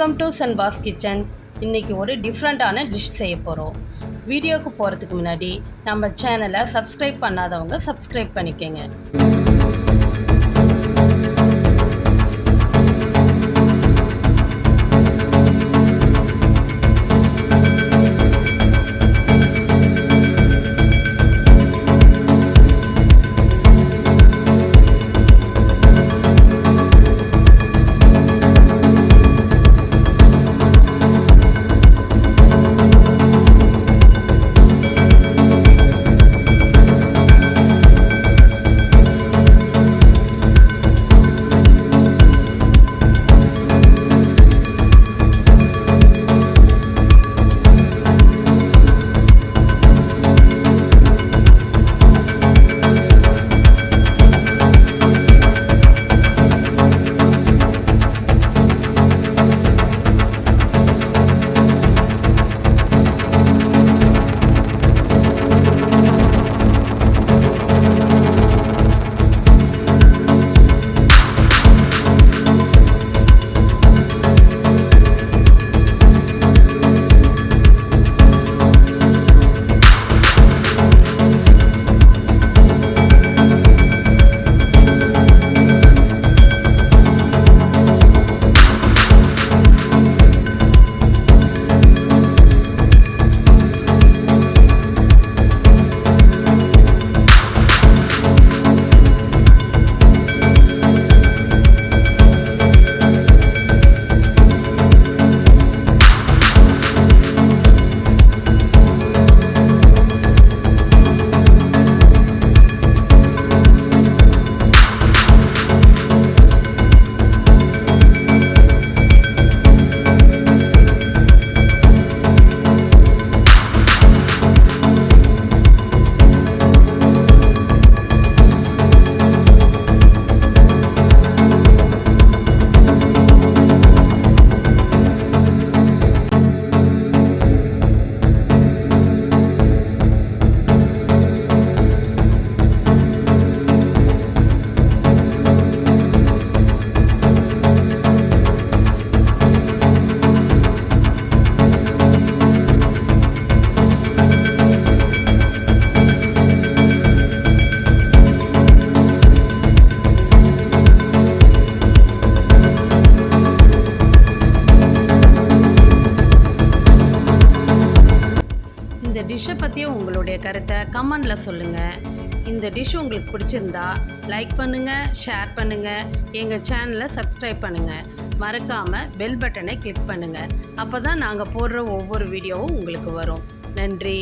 Welcome to சென்பாஸ் kitchen. இன்றைக்கி ஒரு டிஃப்ரெண்ட்டான டிஷ் செய்ய போகிறோம். வீடியோவுக்கு போகிறதுக்கு முன்னாடி நம்ம சேனலை சப்ஸ்கிரைப் பண்ணாதவங்க சப்ஸ்கிரைப் பண்ணிக்கோங்க. இந்த டிஷ்ஷை பற்றி உங்களுடைய கருத்தை கமெண்டில் சொல்லுங்கள். இந்த டிஷ் உங்களுக்கு பிடிச்சிருந்தா லைக் பண்ணுங்கள், ஷேர் பண்ணுங்கள், எங்கள் சேனலை சப்ஸ்கிரைப் பண்ணுங்கள். மறக்காமல் பெல் பட்டனை கிளிக் பண்ணுங்கள். அப்போ தான் நாங்கள் போடுற ஒவ்வொரு வீடியோவும் உங்களுக்கு வரும். நன்றி.